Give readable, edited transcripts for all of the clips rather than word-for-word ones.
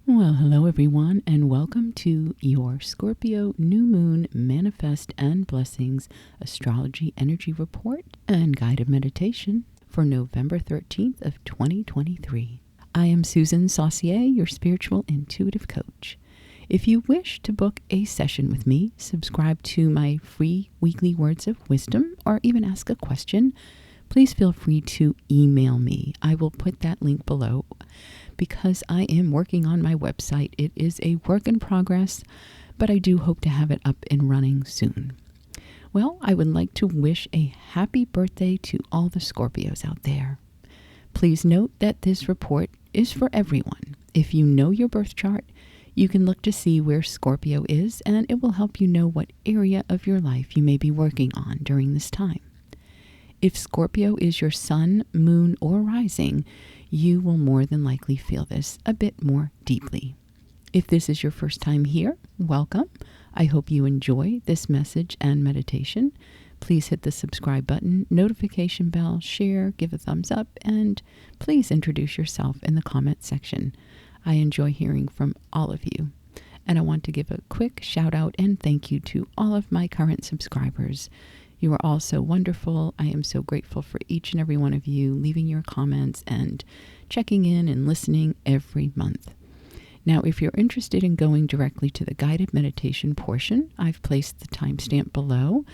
Well, hello everyone, and welcome to your Scorpio New Moon Manifest and Blessings Astrology Energy Report and Guided Meditation for November 13th of 2023. I am Susan Saucier, your spiritual intuitive coach. If you wish to book a session with me, subscribe to my free weekly words of wisdom, or even ask a question, please feel free to email me. I will put that link below. Because I am working on my website, it is a work in progress, but I do hope to have it up and running soon. Well, I would like to wish a happy birthday to all the Scorpios out there. Please note that this report is for everyone. If you know your birth chart, you can look to see where Scorpio is, and it will help you know what area of your life you may be working on during this time. If Scorpio is your sun, moon, or rising, you will more than likely feel this a bit more deeply. If this is your first time here, welcome. I hope you enjoy this message and meditation. Please hit the subscribe button, notification bell, share, give a thumbs up, and please introduce yourself in the comment section. I enjoy hearing from all of you. And I want to give a quick shout out and thank you to all of my current subscribers. You are all so wonderful. I am so grateful for each and every one of you leaving your comments and checking in and listening every month. Now, if you're interested in going directly to the guided meditation portion, I've placed the timestamp below.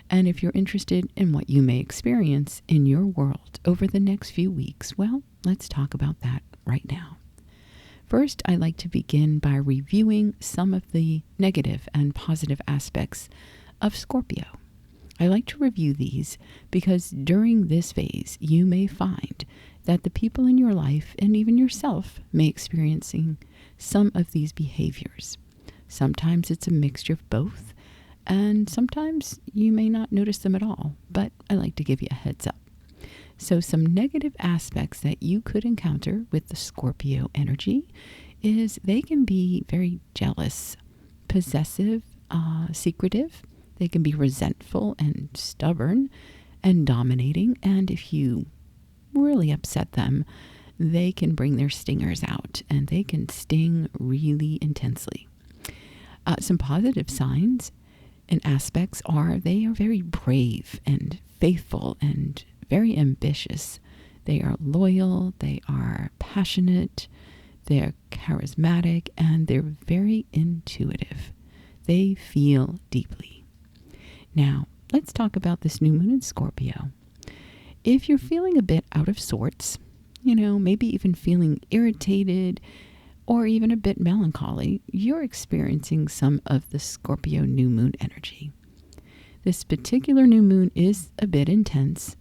And if you're interested in what you may experience in your world over the next few weeks, well, let's talk about that right now. First, I'd like to begin by reviewing some of the negative and positive aspects of Scorpio. I like to review these because during this phase, you may find that the people in your life and even yourself may experiencing some of these behaviors. Sometimes it's a mixture of both, and sometimes you may not notice them at all, but I like to give you a heads up. So some negative aspects that you could encounter with the Scorpio energy is they can be very jealous, possessive, secretive. They can be resentful and stubborn and dominating. And if you really upset them, they can bring their stingers out and they can sting really intensely. Some positive signs and aspects are they are very brave and faithful and very ambitious. They are loyal, they are passionate, they're charismatic, and they're very intuitive. They feel deeply. Now, let's talk about this new moon in Scorpio. If you're feeling a bit out of sorts, maybe even feeling irritated or even a bit melancholy, you're experiencing some of the Scorpio new moon energy. This particular new moon is a bit intense,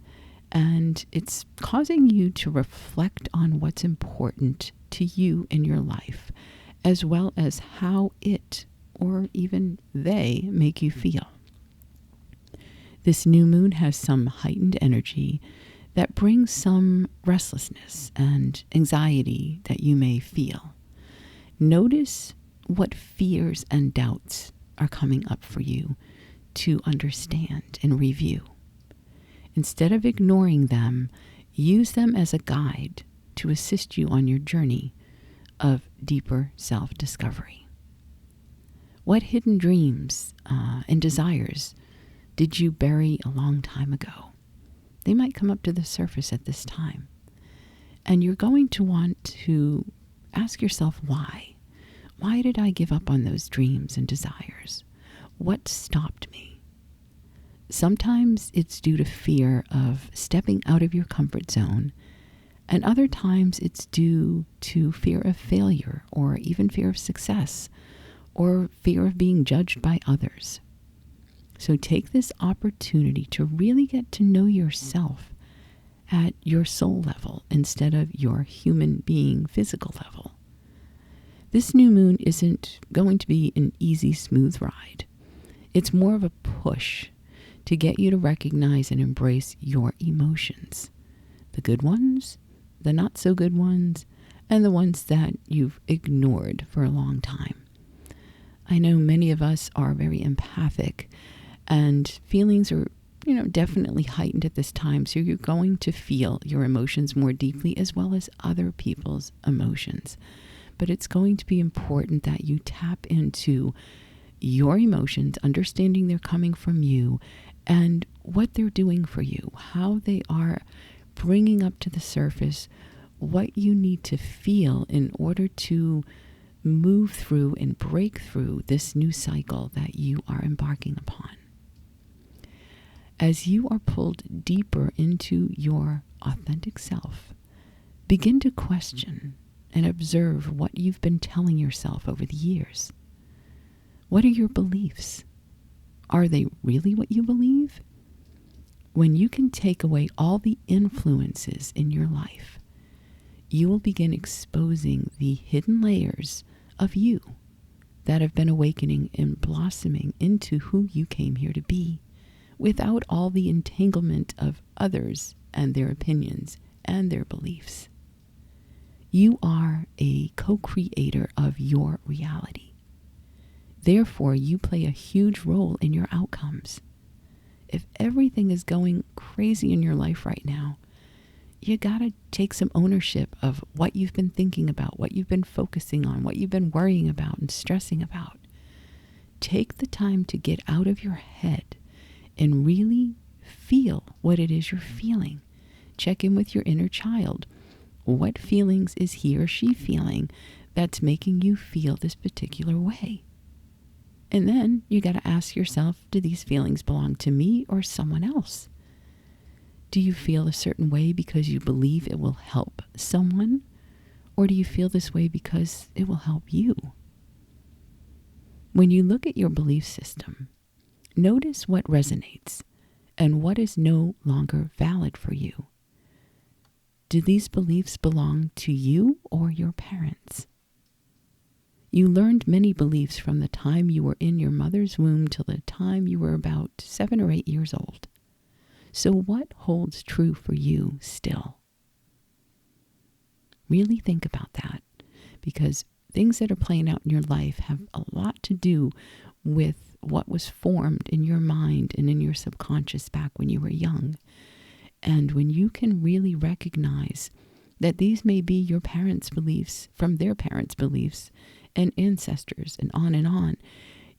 and it's causing you to reflect on what's important to you in your life, as well as how it or even they make you feel. This new moon has some heightened energy that brings some restlessness and anxiety that you may feel. Notice what fears and doubts are coming up for you to understand and review. Instead of ignoring them, use them as a guide to assist you on your journey of deeper self-discovery. What hidden dreams and desires did you bury a long time ago? They might come up to the surface at this time. And you're going to want to ask yourself why. Why did I give up on those dreams and desires? What stopped me? Sometimes it's due to fear of stepping out of your comfort zone, and other times it's due to fear of failure or even fear of success or fear of being judged by others. So take this opportunity to really get to know yourself at your soul level instead of your human being physical level. This new moon isn't going to be an easy, smooth ride. It's more of a push to get you to recognize and embrace your emotions. The good ones, the not so good ones, and the ones that you've ignored for a long time. I know many of us are very empathic, and feelings are, definitely heightened at this time. So you're going to feel your emotions more deeply as well as other people's emotions. but it's going to be important that you tap into your emotions, understanding they're coming from you and what they're doing for you, how they are bringing up to the surface what you need to feel in order to move through and break through this new cycle that you are embarking upon. As you are pulled deeper into your authentic self, begin to question and observe what you've been telling yourself over the years. What are your beliefs? Are they really what you believe? When you can take away all the influences in your life, you will begin exposing the hidden layers of you that have been awakening and blossoming into who you came here to be, without all the entanglement of others and their opinions and their beliefs. You are a co-creator of your reality. Therefore, you play a huge role in your outcomes. If everything is going crazy in your life right now, you gotta take some ownership of what you've been thinking about, what you've been focusing on, what you've been worrying about and stressing about. Take the time to get out of your head and really feel what it is you're feeling. Check in with your inner child. What feelings is he or she feeling that's making you feel this particular way? And then you got to ask yourself, do these feelings belong to me or someone else? Do you feel a certain way because you believe it will help someone? Or do you feel this way because it will help you? When you look at your belief system, notice what resonates and what is no longer valid for you. Do these beliefs belong to you or your parents? You learned many beliefs from the time you were in your mother's womb till the time you were about 7 or 8 years old. So what holds true for you still? Really think about that, because things that are playing out in your life have a lot to do with what was formed in your mind and in your subconscious back when you were young. And when you can really recognize that these may be your parents' beliefs from their parents' beliefs and ancestors and on,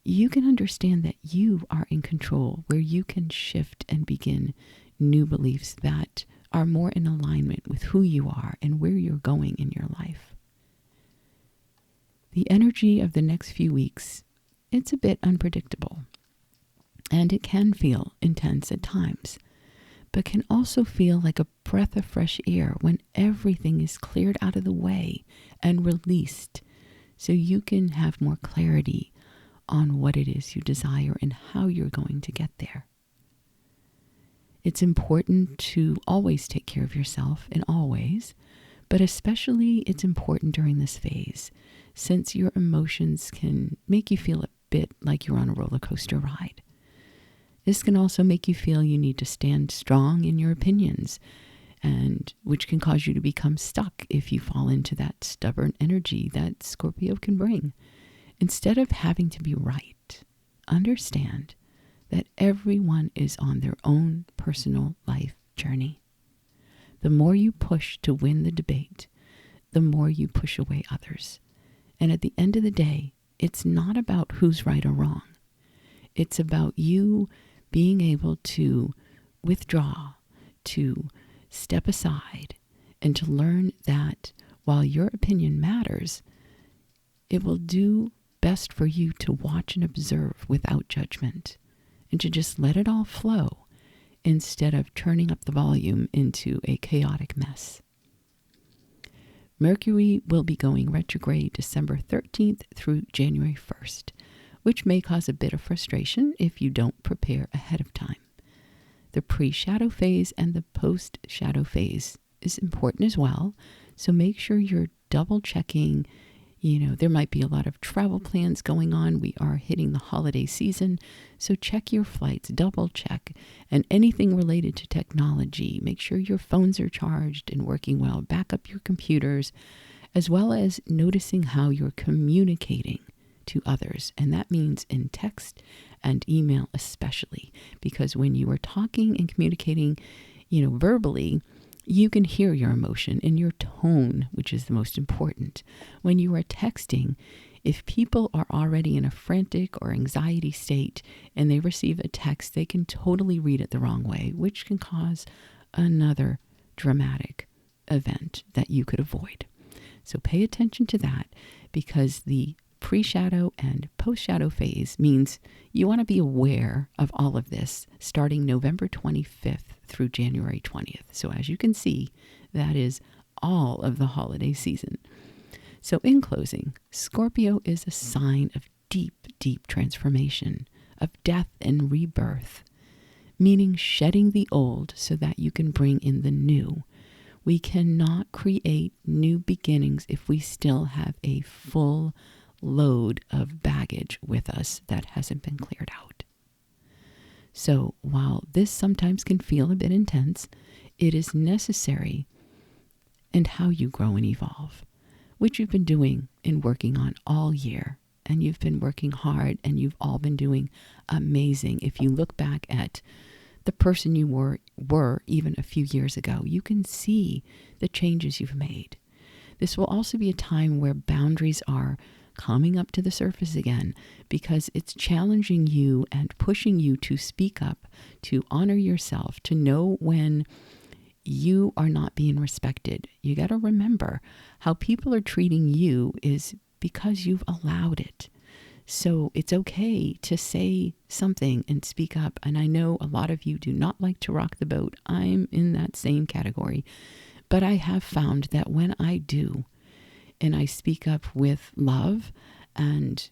you can understand that you are in control, where you can shift and begin new beliefs that are more in alignment with who you are and where you're going in your life. The energy of the next few weeks, it's a bit unpredictable, and it can feel intense at times, but can also feel like a breath of fresh air when everything is cleared out of the way and released, so you can have more clarity on what it is you desire and how you're going to get there. It's important to always take care of yourself in all ways, but especially it's important during this phase, since your emotions can make you feel a bit like you're on a roller coaster ride. This can also make you feel you need to stand strong in your opinions, and which can cause you to become stuck if you fall into that stubborn energy that Scorpio can bring. Instead of having to be right, understand that everyone is on their own personal life journey. The more you push to win the debate, the more you push away others. And at the end of the day, it's not about who's right or wrong. It's about you being able to withdraw, to step aside, and to learn that while your opinion matters, it will do best for you to watch and observe without judgment, and to just let it all flow instead of turning up the volume into a chaotic mess. Mercury will be going retrograde December 13th through January 1st, which may cause a bit of frustration if you don't prepare ahead of time. The pre-shadow phase and the post-shadow phase is important as well, so make sure you're double checking. There might be a lot of travel plans going on. We are hitting the holiday season, so check your flights, double check, and anything related to technology. Make sure your phones are charged and working well. Back up your computers, as well as noticing how you're communicating to others. And that means in text and email especially, because when you are talking and communicating, verbally, You can hear your emotion in your tone, which is the most important. When you are texting, if people are already in a frantic or anxiety state and they receive a text, they can totally read it the wrong way, which can cause another dramatic event that you could avoid. So pay attention to that, because the pre-shadow and post-shadow phase means you want to be aware of all of this starting November 25th through January 20th. So as you can see, that is all of the holiday season. So in closing, Scorpio is a sign of deep, deep transformation, of death and rebirth, meaning shedding the old so that you can bring in the new. We cannot create new beginnings if we still have a full load of baggage with us that hasn't been cleared out. So while this sometimes can feel a bit intense, it is necessary in how you grow and evolve, which you've been doing and working on all year. And you've been working hard, and you've all been doing amazing. If you look back at the person you were even a few years ago, you can see the changes you've made. This will also be a time where boundaries are coming up to the surface again, because it's challenging you and pushing you to speak up, to honor yourself, to know when you are not being respected. You got to remember how people are treating you is because you've allowed it. So it's okay to say something and speak up. And I know a lot of you do not like to rock the boat. I'm in that same category. But I have found that when I do, and I speak up with love and,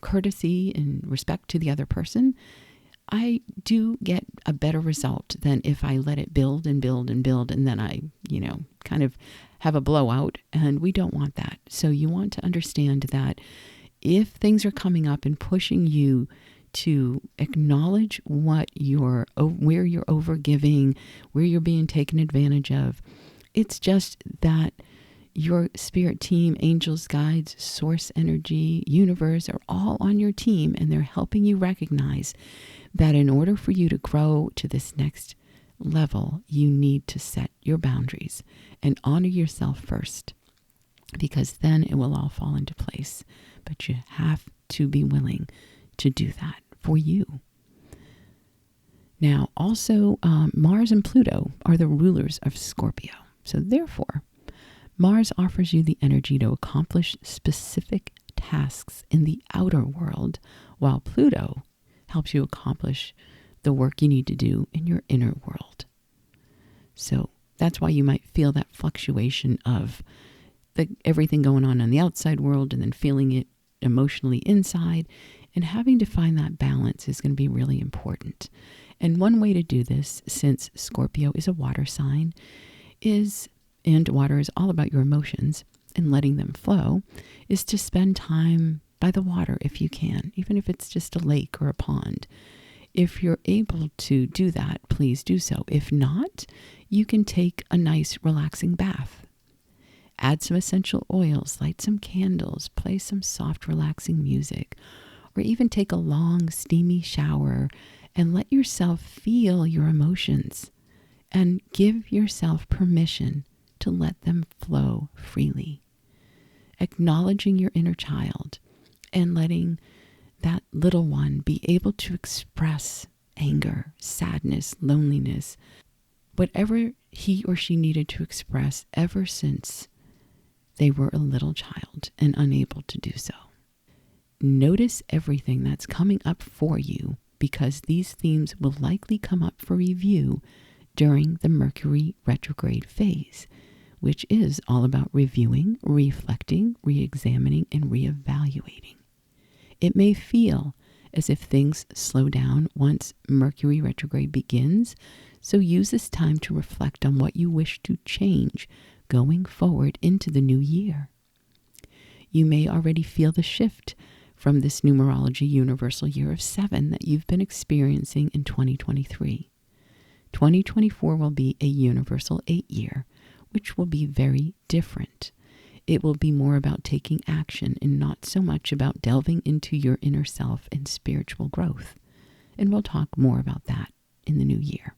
courtesy and respect to the other person, I do get a better result than if I let it build and build and build, and then I, kind of have a blowout, and we don't want that. So you want to understand that if things are coming up and pushing you to acknowledge where you're overgiving, where you're being taken advantage of, it's just that your spirit team, angels, guides, source energy, universe are all on your team, and they're helping you recognize that in order for you to grow to this next level, you need to set your boundaries and honor yourself first, because then it will all fall into place. But you have to be willing to do that for you. Now, also, Mars and Pluto are the rulers of Scorpio. So therefore, Mars offers you the energy to accomplish specific tasks in the outer world, while Pluto helps you accomplish the work you need to do in your inner world. So that's why you might feel that fluctuation of everything going on the outside world and then feeling it emotionally inside. And having to find that balance is going to be really important. And one way to do this, since Scorpio is a water sign, and water is all about your emotions and letting them flow, is to spend time by the water if you can, even if it's just a lake or a pond. If you're able to do that, please do so. If not, you can take a nice relaxing bath. Add some essential oils, light some candles, play some soft relaxing music, or even take a long steamy shower and let yourself feel your emotions and give yourself permission to let them flow freely. Acknowledging your inner child and letting that little one be able to express anger, sadness, loneliness, whatever he or she needed to express ever since they were a little child and unable to do so. Notice everything that's coming up for you, because these themes will likely come up for review during the Mercury retrograde phase, which is all about reviewing, reflecting, re-examining, and reevaluating. It may feel as if things slow down once Mercury retrograde begins, so use this time to reflect on what you wish to change going forward into the new year. You may already feel the shift from this numerology universal year of 7 that you've been experiencing in 2023. 2024 will be a universal 8 year, which will be very different. It will be more about taking action and not so much about delving into your inner self and spiritual growth. And we'll talk more about that in the new year.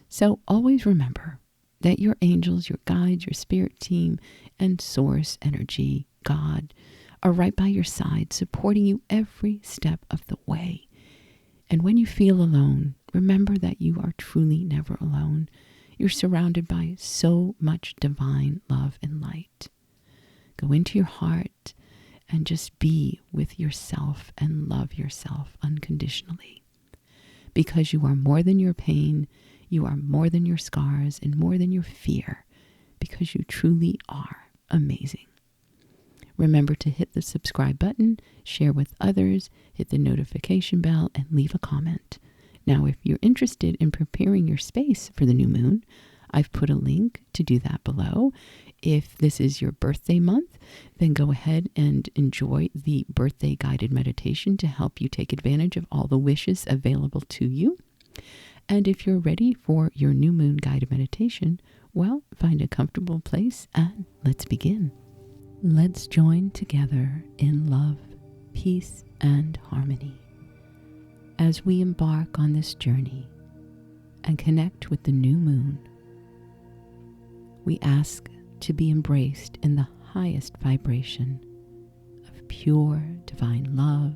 So always remember, that your angels, your guides, your spirit team, and source energy, God, are right by your side, supporting you every step of the way. And when you feel alone, remember that you are truly never alone. You're surrounded by so much divine love and light. Go into your heart and just be with yourself and love yourself unconditionally. Because you are more than your pain, you are more than your scars, and more than your fear, because you truly are amazing. Remember to hit the subscribe button, share with others, hit the notification bell, and leave a comment. Now, if you're interested in preparing your space for the new moon, I've put a link to do that below. If this is your birthday month, then go ahead and enjoy the birthday guided meditation to help you take advantage of all the wishes available to you. And if you're ready for your new moon guided meditation, well, find a comfortable place and let's begin. Let's join together in love, peace, and harmony as we embark on this journey and connect with the new moon. We ask to be embraced in the highest vibration of pure divine love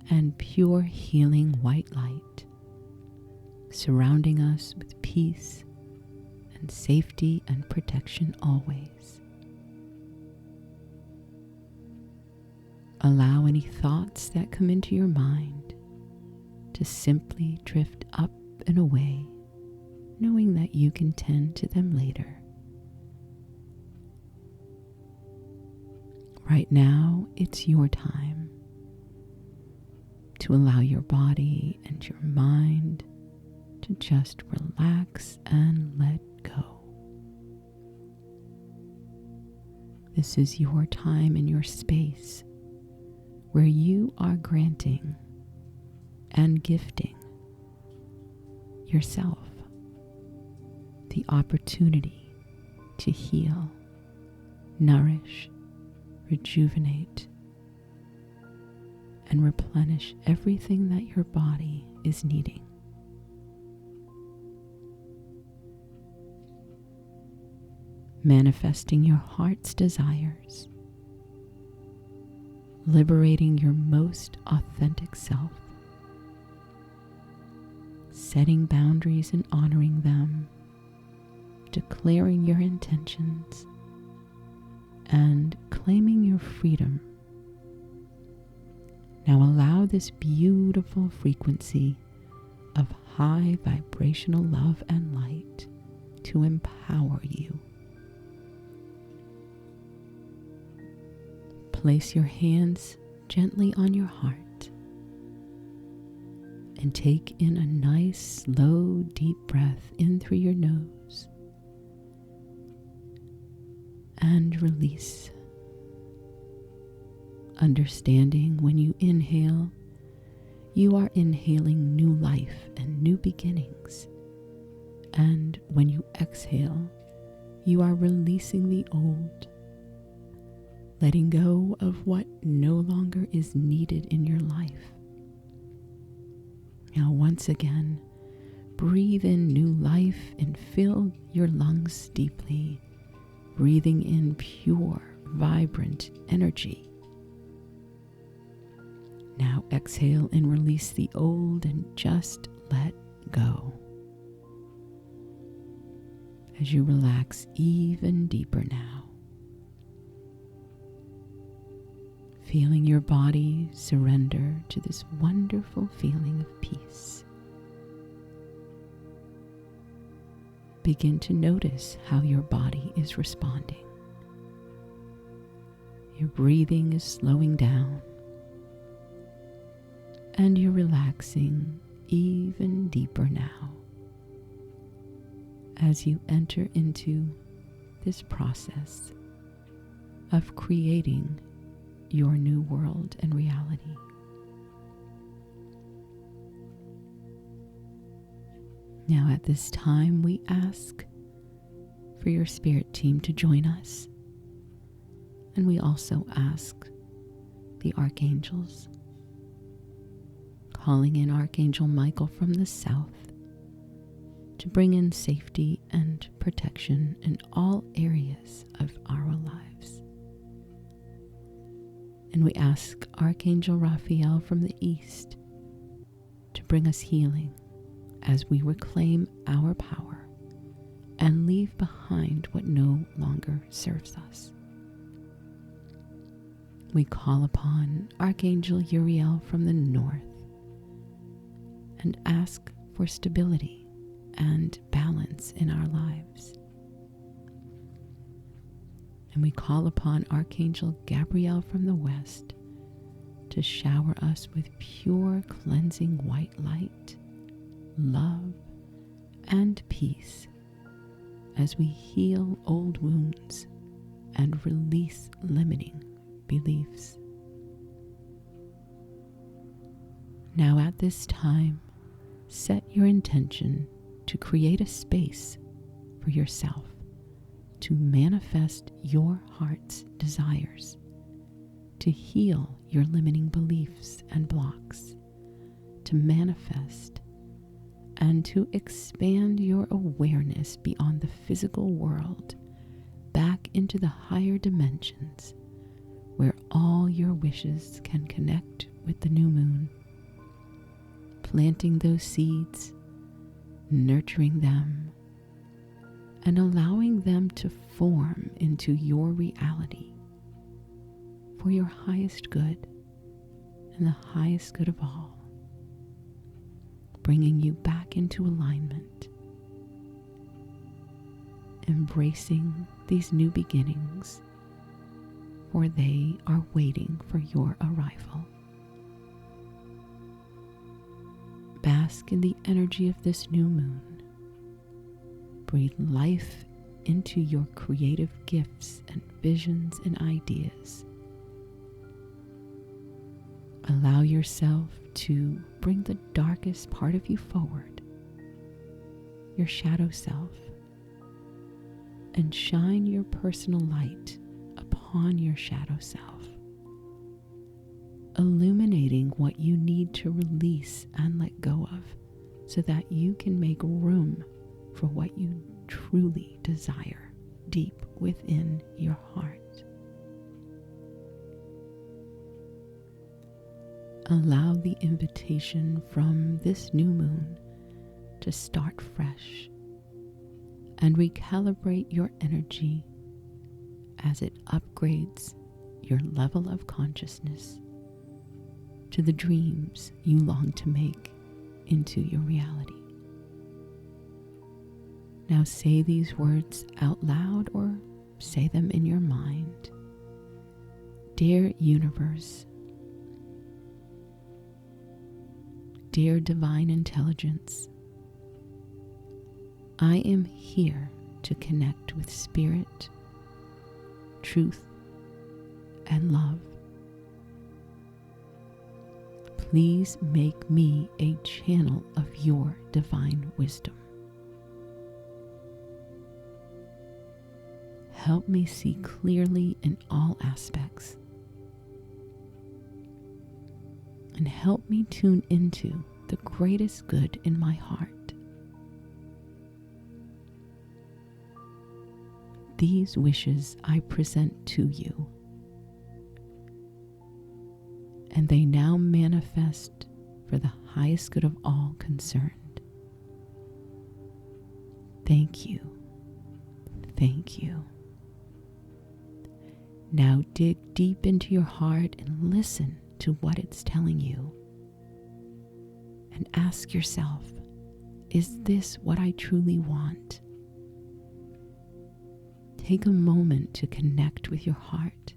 and pure healing white light, surrounding us with peace and safety and protection always. Allow any thoughts that come into your mind to simply drift up and away, knowing that you can tend to them later. Right now, it's your time to allow your body and your mind to just relax and let go. This is your time and your space where you are granting and gifting yourself the opportunity to heal, nourish, rejuvenate, and replenish everything that your body is needing. Manifesting your heart's desires, liberating your most authentic self, setting boundaries and honoring them, declaring your intentions, and claiming your freedom. Now allow this beautiful frequency of high vibrational love and light to empower you. Place your hands gently on your heart and take in a nice, slow, deep breath in through your nose and release. Understanding when you inhale, you are inhaling new life and new beginnings. And when you exhale, you are releasing the old, letting go of what no longer is needed in your life. Now, once again, breathe in new life and fill your lungs deeply, breathing in pure, vibrant energy. Now exhale and release the old and just let go. As you relax even deeper now, feeling your body surrender to this wonderful feeling of peace. Begin to notice how your body is responding. Your breathing is slowing down, and you're relaxing even deeper now as you enter into this process of creating your new world and reality. Now at this time, we ask for your spirit team to join us, and we also ask the archangels, calling in Archangel Michael from the south to bring in safety and protection in all areas of our lives. And we ask Archangel Raphael from the east to bring us healing as we reclaim our power and leave behind what no longer serves us. We call upon Archangel Uriel from the north and ask for stability and balance in our lives. And we call upon Archangel Gabriel from the west to shower us with pure cleansing white light, love, and peace as we heal old wounds and release limiting beliefs. Now at this time, set your intention to create a space for yourself to manifest your heart's desires, to heal your limiting beliefs and blocks, to manifest and to expand your awareness beyond the physical world back into the higher dimensions where all your wishes can connect with the new moon, planting those seeds, nurturing them, and allowing them to form into your reality for your highest good and the highest good of all, bringing you back into alignment, embracing these new beginnings, for they are waiting for your arrival. Bask in the energy of this new moon. Breathe life into your creative gifts and visions and ideas. Allow yourself to bring the darkest part of you forward, your shadow self, and shine your personal light upon your shadow self, illuminating what you need to release and let go of so that you can make room for what you truly desire deep within your heart. Allow the invitation from this new moon to start fresh and recalibrate your energy as it upgrades your level of consciousness to the dreams you long to make into your reality. Now say these words out loud or say them in your mind. Dear universe, dear divine intelligence, I am here to connect with spirit, truth, and love. Please make me a channel of your divine wisdom. Help me see clearly in all aspects, and help me tune into the greatest good in my heart. These wishes I present to you, and they now manifest for the highest good of all concerned. Thank you. Thank you. Now dig deep into your heart and listen to what it's telling you. And ask yourself, is this what I truly want? Take a moment to connect with your heart.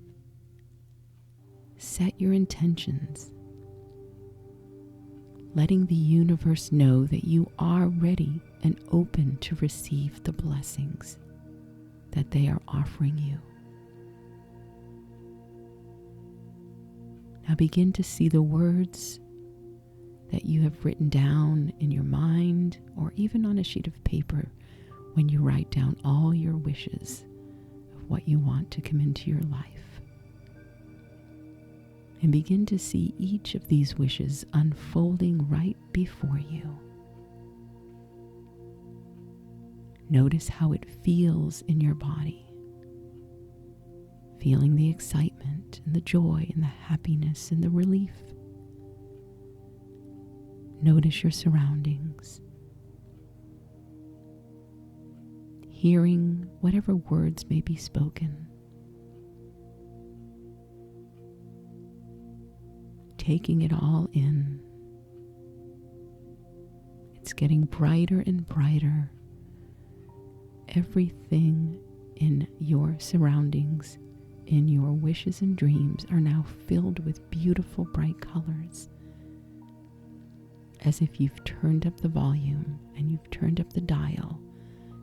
Set your intentions, letting the universe know that you are ready and open to receive the blessings that they are offering you. Now begin to see the words that you have written down in your mind or even on a sheet of paper when you write down all your wishes of what you want to come into your life. And begin to see each of these wishes unfolding right before you. Notice how it feels in your body. Feeling the excitement and the joy and the happiness and the relief. Notice your surroundings. Hearing whatever words may be spoken. Taking it all in. It's getting brighter and brighter. Everything in your surroundings, in your wishes and dreams, are now filled with beautiful bright colors. As if you've turned up the volume and you've turned up the dial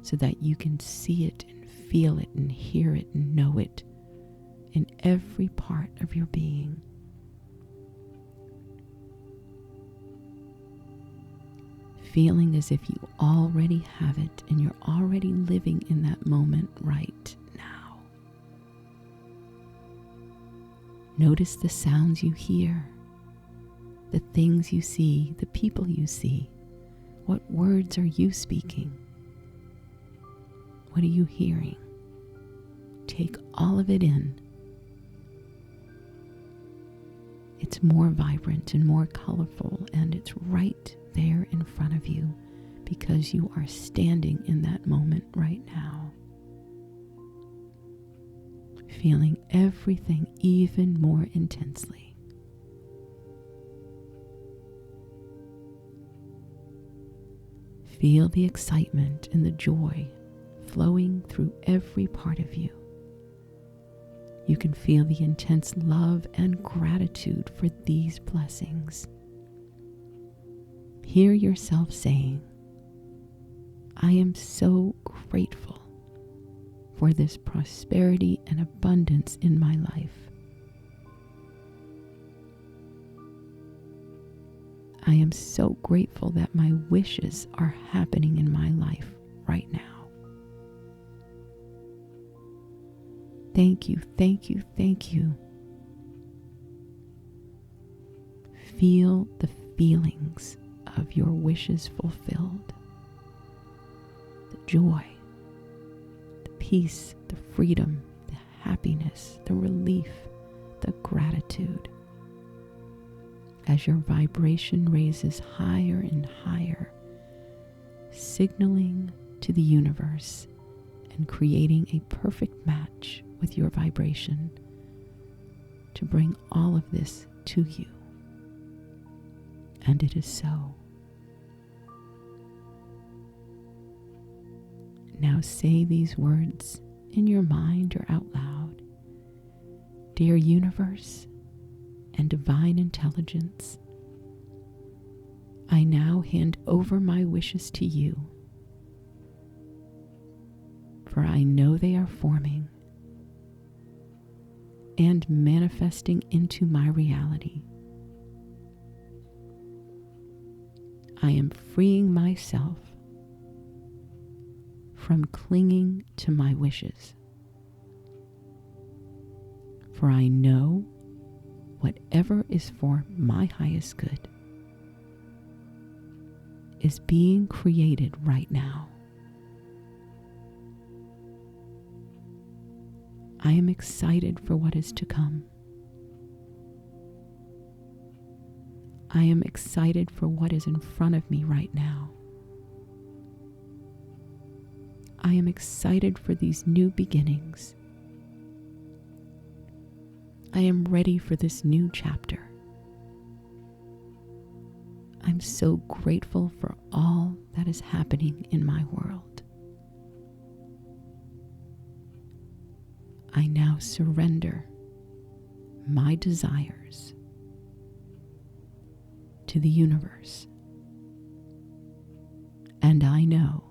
so that you can see it and feel it and hear it and know it in every part of your being. Feeling as if you already have it and you're already living in that moment right now. Notice the sounds you hear, the things you see, the people you see. What words are you speaking? What are you hearing? Take all of it in. It's more vibrant and more colorful, and it's right there in front of you because you are standing in that moment right now. Feeling everything even more intensely. Feel the excitement and the joy flowing through every part of you. You can feel the intense love and gratitude for these blessings. Hear yourself saying, I am so grateful for this prosperity and abundance in my life. I am so grateful that my wishes are happening in my life right now. Thank you, thank you, thank you. Feel the feelings of your wishes fulfilled. The joy, the peace, the freedom, the happiness, the relief, the gratitude. As your vibration raises higher and higher, signaling to the universe and creating a perfect match with your vibration to bring all of this to you. And it is so. Now say these words in your mind or out loud. Dear universe and divine intelligence, I now hand over my wishes to you, for I know they are forming and manifesting into my reality. I am freeing myself from clinging to my wishes, for I know whatever is for my highest good is being created right now. I am excited for what is to come. I am excited for what is in front of me right now. I am excited for these new beginnings. I am ready for this new chapter. I'm so grateful for all that is happening in my world. I now surrender my desires to the universe, and I know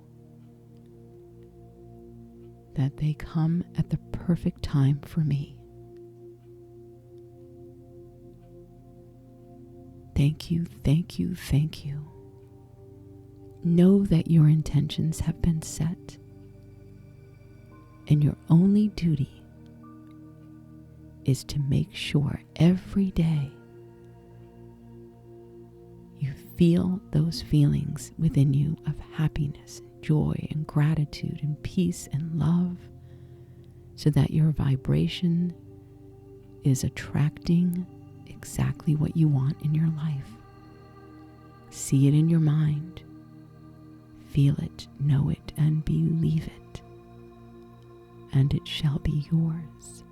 that they come at the perfect time for me. Thank you, thank you, thank you. Know that your intentions have been set, and your only duty is to make sure every day you feel those feelings within you of happiness, joy and gratitude and peace and love, so that your vibration is attracting exactly what you want in your life. See it in your mind, feel it, know it, and believe it, and it shall be yours.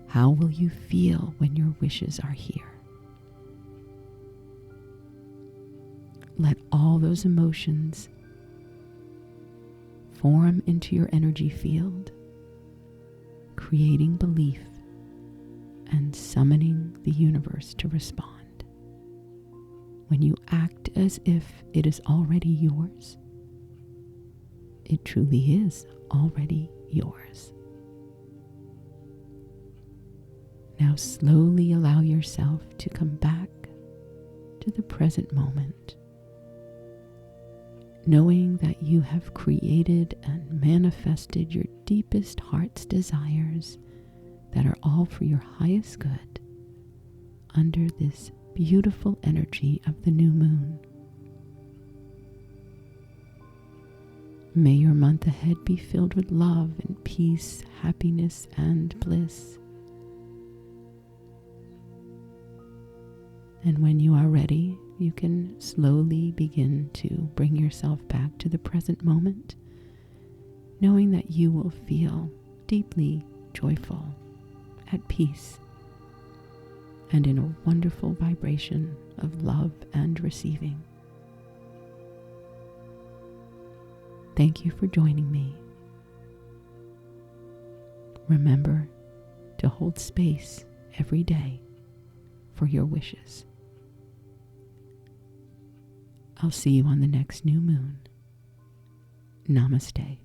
How will you feel when your wishes are here? Let all those emotions form into your energy field, creating belief and summoning the universe to respond. When you act as if it is already yours, it truly is already yours. Now slowly allow yourself to come back to the present moment, knowing that you have created and manifested your deepest heart's desires that are all for your highest good under this beautiful energy of the new moon. May your month ahead be filled with love and peace, happiness, and bliss. And when you are ready, you can slowly begin to bring yourself back to the present moment, knowing that you will feel deeply joyful, at peace, and in a wonderful vibration of love and receiving. Thank you for joining me. Remember to hold space every day for your wishes. I'll see you on the next new moon. Namaste.